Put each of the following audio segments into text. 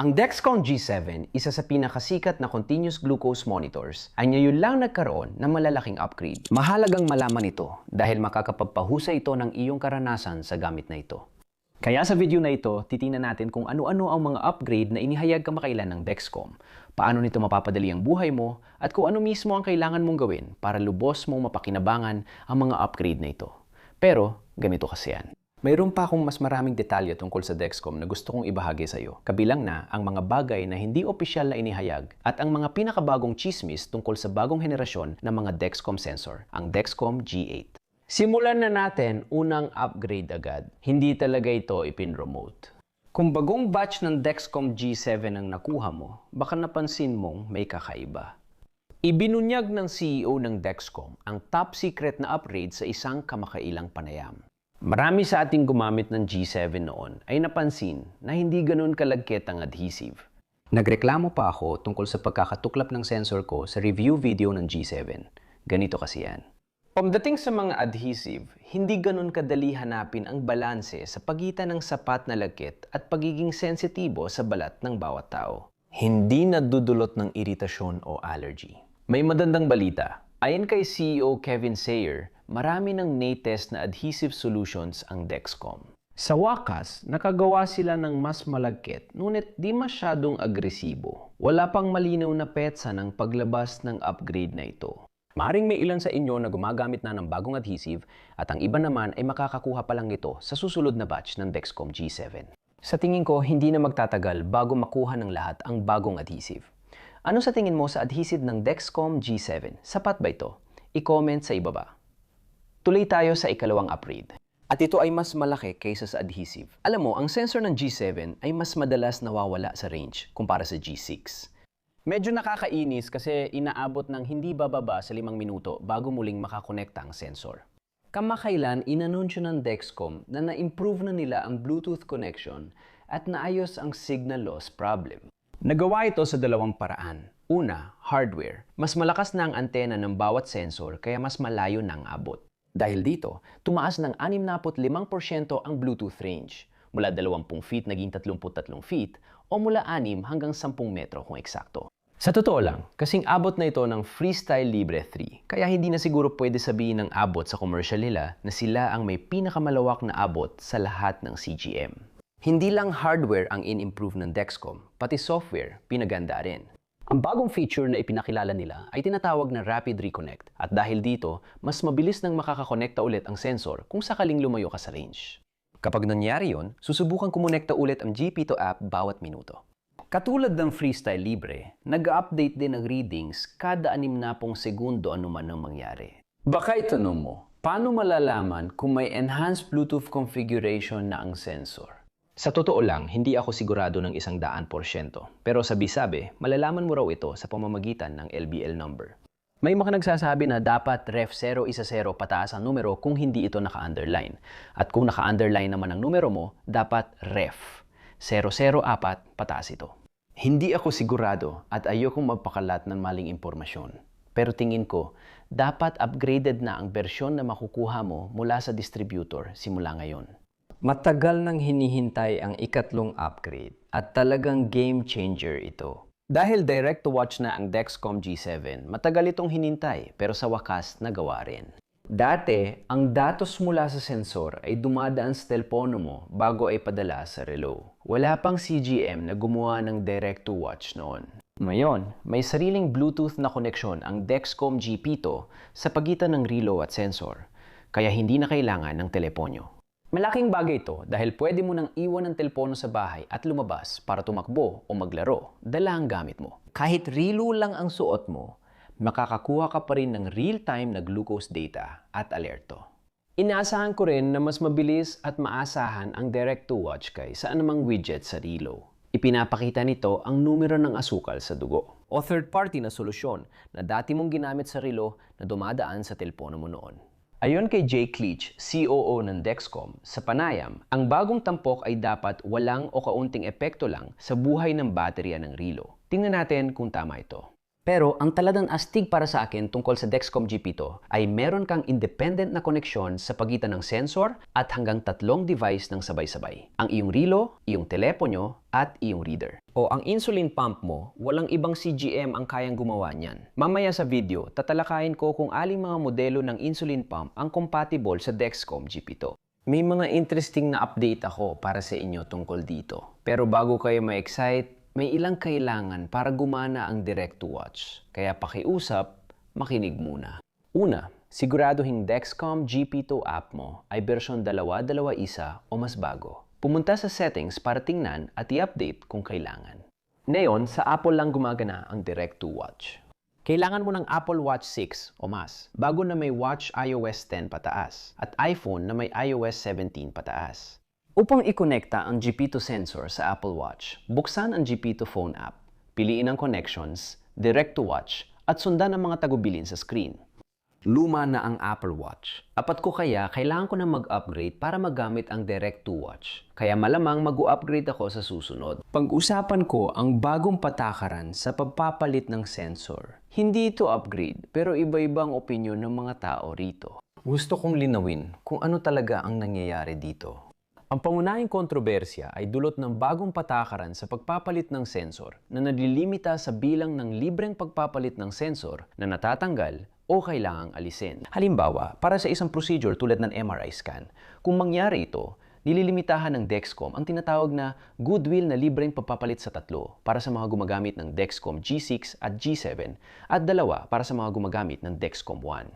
Ang Dexcom G7, isa sa pinakasikat na continuous glucose monitors, ay ngayon lang nagkaroon ng malalaking upgrade. Mahalagang malaman ito dahil makakapagpahusay ito ng iyong karanasan sa gamit na ito. Kaya sa video na ito, titingnan natin kung ano-ano ang mga upgrade na inihayag kamakailan ng Dexcom, paano nito mapapadali ang buhay mo, at kung ano mismo ang kailangan mong gawin para lubos mong mapakinabangan ang mga upgrade na ito. Pero, ganito kasi yan. Mayroon pa akong mas maraming detalye tungkol sa Dexcom na gusto kong ibahagi sa iyo. Kabilang na ang mga bagay na hindi opisyal na inihayag at ang mga pinakabagong chismis tungkol sa bagong henerasyon ng mga Dexcom sensor, ang Dexcom G8. Simulan na natin unang upgrade agad. Hindi talaga ito ipin-remote. Kung bagong batch ng Dexcom G7 ang nakuha mo, baka napansin mong may kakaiba. Ibinunyag ng CEO ng Dexcom ang top secret na upgrade sa isang kamakailang panayam. Marami sa ating gumamit ng G7 noon ay napansin na hindi ganoon kalagkit ang adhesive. Nagreklamo pa ako tungkol sa pagkakatuklap ng sensor ko sa review video ng G7. Ganito kasi yan. Pagdating sa mga adhesive, hindi ganoon kadali hanapin ang balanse sa pagitan ng sapat na lagkit at pagiging sensitibo sa balat ng bawat tao. Hindi nadudulot ng iritasyon o allergy. May madandang balita. Ayon kay CEO Kevin Sayer, marami ng na-test na adhesive solutions ang Dexcom. Sa wakas, nakagawa sila ng mas malagkit, ngunit di masyadong agresibo. Wala pang malinaw na petsa ng paglabas ng upgrade na ito. Maring may ilan sa inyo na gumagamit na ng bagong adhesive at ang iba naman ay makakakuha pa lang nito sa susunod na batch ng Dexcom G7. Sa tingin ko, hindi na magtatagal bago makuha ng lahat ang bagong adhesive. Ano sa tingin mo sa adhesive ng Dexcom G7? Sapat ba ito? I-comment sa ibaba. Tuloy tayo sa ikalawang upgrade. At ito ay mas malaki kaysa sa adhesive. Alam mo, ang sensor ng G7 ay mas madalas nawawala sa range kumpara sa G6. Medyo nakakainis kasi inaabot ng hindi bababa sa 5 minuto bago muling makakonekta ang sensor. Kamakailan, inanunsyo ng Dexcom na na-improve na nila ang Bluetooth connection at naayos ang signal loss problem. Nagawa ito sa dalawang paraan. Una, hardware. Mas malakas na ang antena ng bawat sensor kaya mas malayo na ang abot. Dahil dito, tumaas ng 65% ang Bluetooth range. Mula 20 feet naging 33 feet o mula 6 hanggang 10 metro kung eksakto. Sa totoo lang, kasing abot na ito ng Freestyle Libre 3. Kaya hindi na siguro pwede sabihin ng abot sa commercial nila na sila ang may pinakamalawak na abot sa lahat ng CGM. Hindi lang hardware ang in-improve ng Dexcom, pati software pinaganda rin. Ang bagong feature na ipinakilala nila ay tinatawag na Rapid Reconnect at dahil dito, mas mabilis nang makakakonekta ulit ang sensor kung sakaling lumayo ka sa range. Kapag nangyari yon, susubukan kumonekta ulit ang GP2 app bawat minuto. Katulad ng Freestyle Libre, nag-update din ng readings kada 60 segundo anuman ang mangyari. Baka itanong mo, paano malalaman kung may enhanced Bluetooth configuration na ang sensor? Sa totoo lang, hindi ako sigurado ng 100%. Pero sabi-sabi, malalaman mo raw ito sa pamamagitan ng LBL number. May mga nagsasabi na dapat ref 010 pataas ang numero kung hindi ito naka-underline. At kung naka-underline naman ang numero mo, dapat ref 004 pataas ito. Hindi ako sigurado at ayokong magpakalat ng maling impormasyon. Pero tingin ko, dapat upgraded na ang bersyon na makukuha mo mula sa distributor simula ngayon. Matagal nang hinihintay ang ikatlong upgrade at talagang game changer ito. Dahil direct-to-watch na ang Dexcom G7, matagal itong hinintay pero sa wakas nagawa rin. Dati, ang datos mula sa sensor ay dumadaan sa telepono mo bago ay padala sa relo. Wala pang CGM na gumawa ng direct-to-watch noon. Ngayon, may sariling Bluetooth na koneksyon ang Dexcom G2 sa pagitan ng relo at sensor, kaya hindi na kailangan ng teleponyo. Malaking bagay ito dahil pwede mo nang iwan ang telepono sa bahay at lumabas para tumakbo o maglaro, dala ang gamit mo. Kahit relo lang ang suot mo, makakakuha ka pa rin ng real-time na glucose data at alerto. Inaasahan ko rin na mas mabilis at maasahan ang direct-to-watch kaysa anumang widget sa relo. Ipinapakita nito ang numero ng asukal sa dugo o third-party na solusyon na dati mong ginamit sa relo na dumadaan sa telepono mo noon. Ayon kay Jay Cleach, COO ng Dexcom, sa panayam, ang bagong tampok ay dapat walang o kaunting epekto lang sa buhay ng baterya ng relo. Tingnan natin kung tama ito. Pero ang talagang astig para sa akin tungkol sa Dexcom G-P2 ay meron kang independent na koneksyon sa pagitan ng sensor at hanggang 3 device ng sabay-sabay. Ang iyong relo, iyong telepono, at iyong reader. O ang insulin pump mo, walang ibang CGM ang kayang gumawa niyan. Mamaya sa video, tatalakayin ko kung aling mga modelo ng insulin pump ang compatible sa Dexcom G-P2. May mga interesting na update ako para sa inyo tungkol dito. Pero bago kayo ma-excite, may ilang kailangan para gumana ang Direct to Watch. Kaya pakiusap, makinig muna. Una, siguraduhin Dexcom G-P2 app mo ay bersyon 2.2.1 o mas bago. Pumunta sa settings para tingnan at i-update kung kailangan. Ngayon, sa Apple lang gumagana ang Direct to Watch. Kailangan mo ng Apple Watch 6 o mas bago na may Watch iOS 10 pataas at iPhone na may iOS 17 pataas. Upang i-connecta ang G-P2 sensor sa Apple Watch, buksan ang G-P2 phone app, piliin ang connections, Direct to Watch, at sundan ang mga tagubilin sa screen. Luma na ang Apple Watch. Apat ko kaya kailangan ko na mag-upgrade para magamit ang Direct to Watch. Kaya malamang mag-upgrade ako sa susunod. Pag-usapan ko ang bagong patakaran sa pagpapalit ng sensor. Hindi ito upgrade, pero iba-ibang opinyon ng mga tao rito. Gusto kong linawin kung ano talaga ang nangyayari dito. Ang pangunahing kontrobersya ay dulot ng bagong patakaran sa pagpapalit ng sensor na nalilimita sa bilang ng libreng pagpapalit ng sensor na natatanggal o kailangang alisin. Halimbawa, para sa isang procedure tulad ng MRI scan, kung mangyari ito, nililimitahan ng Dexcom ang tinatawag na goodwill na libreng pagpapalit sa 3 para sa mga gumagamit ng Dexcom G6 at G7 at 2 para sa mga gumagamit ng Dexcom ONE.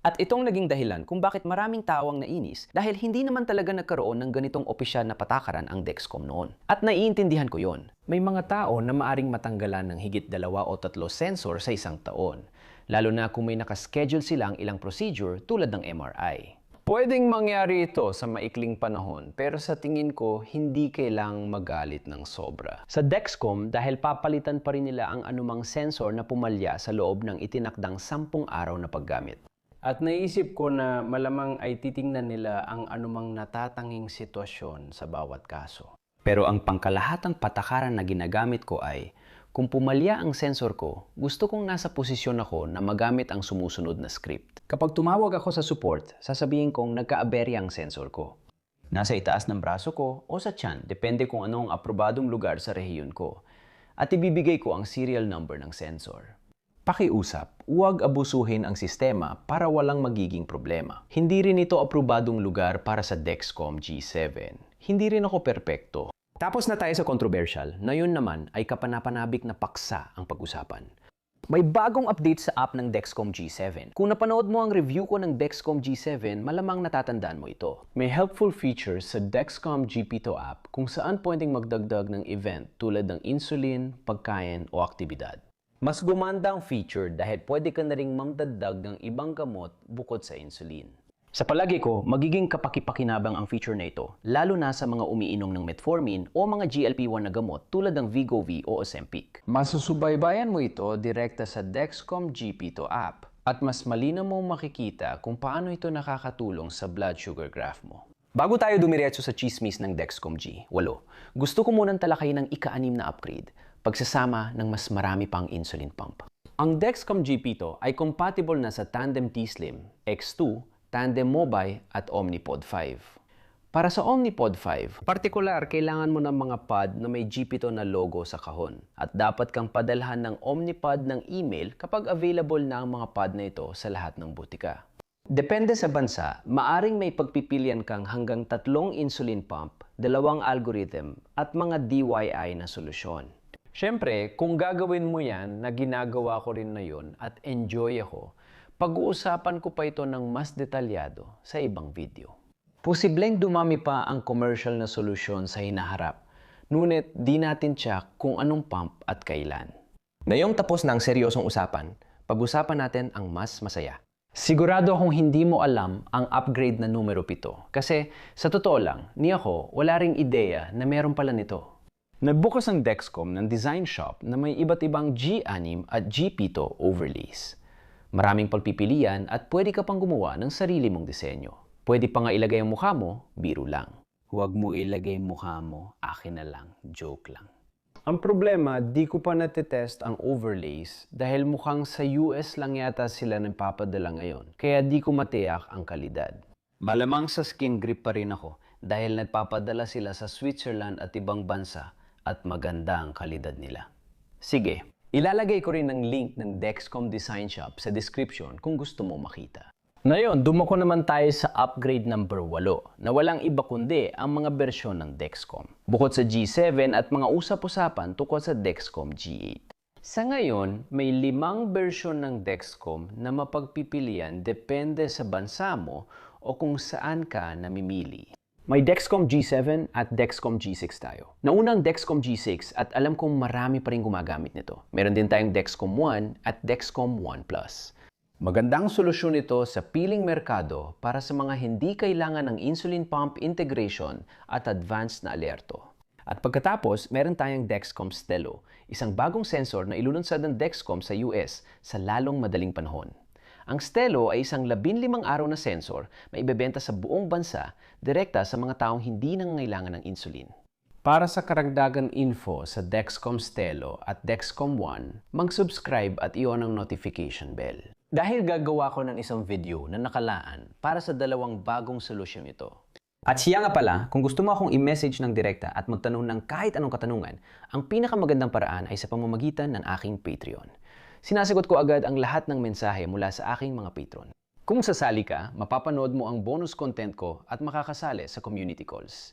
At itong naging dahilan kung bakit maraming tao ang nainis dahil hindi naman talaga nagkaroon ng ganitong opisyal na patakaran ang Dexcom noon. At naiintindihan ko yon. May mga tao na maaring matanggalan ng higit 2 o 3 sensor sa isang taon, lalo na kung may nakaschedule silang ilang procedure tulad ng MRI. Pwedeng mangyari ito sa maikling panahon pero sa tingin ko hindi kailangang magalit ng sobra. Sa Dexcom dahil papalitan pa rin nila ang anumang sensor na pumalya sa loob ng itinakdang 10 araw na paggamit. At naisip ko na malamang ay titingnan nila ang anumang natatanging sitwasyon sa bawat kaso. Pero ang pangkalahatang patakaran na ginagamit ko ay, kung pumalya ang sensor ko, gusto kong nasa posisyon ako na magamit ang sumusunod na script. Kapag tumawag ako sa support, sasabihin kong nagka-aberya ang sensor ko. Nasa itaas ng braso ko o sa tiyan, depende kung ano ang aprobadong lugar sa rehiyon ko. At ibibigay ko ang serial number ng sensor. Pakiusap, huwag abusuhin ang sistema para walang magiging problema. Hindi rin ito aprobadong lugar para sa Dexcom G7. Hindi rin ako perpekto. Tapos na tayo sa controversial, na yun naman ay kapanapanabik na paksa ang pag-usapan. May bagong update sa app ng Dexcom G7. Kung napanood mo ang review ko ng Dexcom G7, malamang natatandaan mo ito. May helpful features sa Dexcom G-P2 app kung saan pwedeng magdagdag ng event tulad ng insulin, pagkain o aktibidad. Mas gumanda ang feature dahil pwede ka na ring magdagdag ng ibang gamot bukod sa insulin. Sa palagi ko, magiging kapaki-pakinabang ang feature na ito, lalo na sa mga umiinom ng metformin o mga GLP-1 na gamot tulad ng Wegovy o Ozempic. Masusubaybayan mo ito direkta sa Dexcom G-P2 app at mas malinaw mong makikita kung paano ito nakakatulong sa blood sugar graph mo. Bago tayo dumiretso sa chismis ng Dexcom G8, gusto ko munang talakayin ng ika-6 na upgrade, pagsasama ng mas marami pang insulin pump. Ang Dexcom G-P2 ay compatible na sa Tandem T-Slim, X2, Tandem Mobi at Omnipod 5. Para sa Omnipod 5, partikular kailangan mo ng mga pod na may G-P2 na logo sa kahon at dapat kang padalhan ng Omnipod ng email kapag available na ang mga pod na ito sa lahat ng butika. Depende sa bansa, maaring may pagpipilian kang hanggang 3 insulin pump, 2 algorithm at mga DIY na solusyon. Siyempre, kung gagawin mo yan na ginagawa ko rin na yun at enjoy ako, pag-uusapan ko pa ito ng mas detalyado sa ibang video. Posibleng dumami pa ang commercial na solusyon sa hinaharap, ngunit di natin tiyak kung anong pump at kailan. Ngayong tapos na ang seryosong usapan, pag-usapan natin ang mas masaya. Sigurado akong hindi mo alam ang upgrade na numero 7 kasi sa totoo lang, ni ako wala ring ideya na meron pala nito. Nagbukas ang Dexcom ng design shop na may iba't ibang G6 at G-P2 overlays. Maraming pagpipilian at pwede ka pang gumawa ng sarili mong disenyo. Pwede pa nga ilagay ang mukha mo, biro lang. Huwag mo ilagay ang mukha mo, akin na lang, joke lang. Ang problema, di ko pa natetest ang overlays dahil mukhang sa US lang yata sila nagpapadala ngayon. Kaya di ko matiyak ang kalidad. Malamang sa skin grip pa rin ako dahil nagpapadala sila sa Switzerland at ibang bansa at maganda ang kalidad nila. Sige, ilalagay ko rin ang link ng Dexcom Design Shop sa description kung gusto mo makita. Ngayon, dumako naman tayo sa upgrade number 8 na walang iba kundi ang mga bersyon ng Dexcom. Bukod sa G7 at mga usap-usapan tungkol sa Dexcom G8. Sa ngayon, may 5 bersyon ng Dexcom na mapagpipilian depende sa bansa mo o kung saan ka namimili. May Dexcom G7 at Dexcom G6 tayo. Nauna ang Dexcom G6 at alam kong marami pa rin gumagamit nito. Meron din tayong Dexcom ONE at Dexcom ONE Plus. Magandang solusyon ito sa piling merkado para sa mga hindi kailangan ng insulin pump integration at advanced na alerto. At pagkatapos, meron tayong Dexcom Stelo, isang bagong sensor na ilulunsad ng Dexcom sa US sa lalong madaling panahon. Ang Stelo ay isang 15 araw na sensor na ibebenta sa buong bansa direkta sa mga taong hindi nangangailangan ng insulin. Para sa karagdagang info sa Dexcom Stelo at Dexcom ONE, mag-subscribe at i-on ang notification bell. Dahil gagawa ko ng isang video na nakalaan para sa dalawang bagong solusyon ito. At siya nga pala, kung gusto mo akong i-message ng direkta at magtanong ng kahit anong katanungan, ang pinakamagandang paraan ay sa pamamagitan ng aking Patreon. Sinasagot ko agad ang lahat ng mensahe mula sa aking mga patron. Kung sasali ka, mapapanood mo ang bonus content ko at makakasali sa community calls.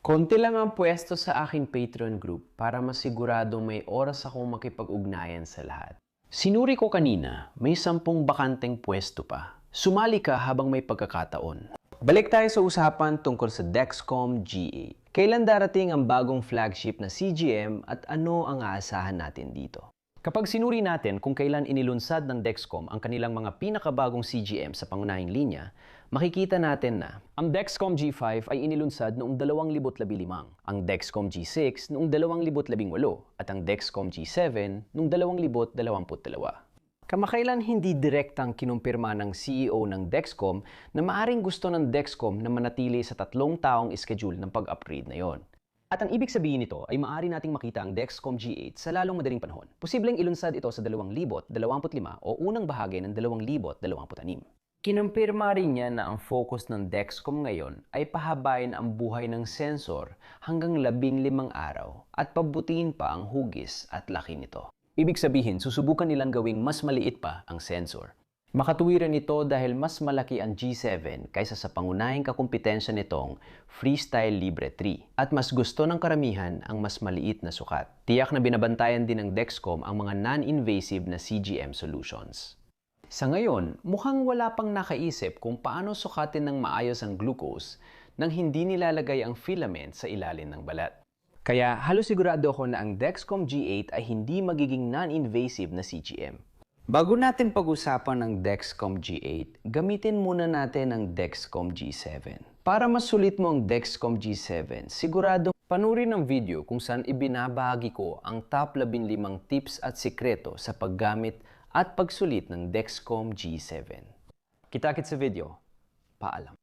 Konti lang ang pwesto sa aking Patreon group para masigurado may oras akong makipag-ugnayan sa lahat. Sinuri ko kanina, may 10 bakanteng pwesto pa. Sumali ka habang may pagkakataon. Balik tayo sa usapan tungkol sa Dexcom G8. Kailan darating ang bagong flagship na CGM at ano ang aasahan natin dito? Kapag sinuri natin kung kailan inilunsad ng Dexcom ang kanilang mga pinakabagong CGM sa pangunahing linya, makikita natin na ang Dexcom G5 ay inilunsad noong 2015, ang Dexcom G6 noong 2018 at ang Dexcom G7 noong 2022. Kamakailan hindi direktang kinumpirma ng CEO ng Dexcom na maaring gusto ng Dexcom na manatili sa 3 taong schedule ng pag-upgrade na yon. At ang ibig sabihin nito ay maaari nating makita ang Dexcom G8 sa lalong madaling panahon. Posibleng ilunsad ito sa 2025 o unang bahagi ng 2026. Kinumpirma rin niya na ang focus ng Dexcom ngayon ay pahabain ang buhay ng sensor hanggang 15 araw at pabutiin pa ang hugis at laki nito. Ibig sabihin, susubukan nilang gawing mas maliit pa ang sensor. Makatuwiran ito dahil mas malaki ang G7 kaysa sa pangunahing kakumpetensya nitong Freestyle Libre 3 at mas gusto ng karamihan ang mas maliit na sukat. Tiyak na binabantayan din ng Dexcom ang mga non-invasive na CGM solutions. Sa ngayon, mukhang wala pang nakaisip kung paano sukatin ng maayos ang glucose nang hindi nilalagay ang filament sa ilalim ng balat. Kaya halos sigurado ako na ang Dexcom G8 ay hindi magiging non-invasive na CGM. Bago natin pag-usapan ng Dexcom G8, gamitin muna natin ang Dexcom G7. Para masulit mo ang Dexcom G7, sigurado panurin ang video kung saan ibinabahagi ko ang top 15 tips at sikreto sa paggamit at pagsulit ng Dexcom G7. Kita-kits sa video. Paalam.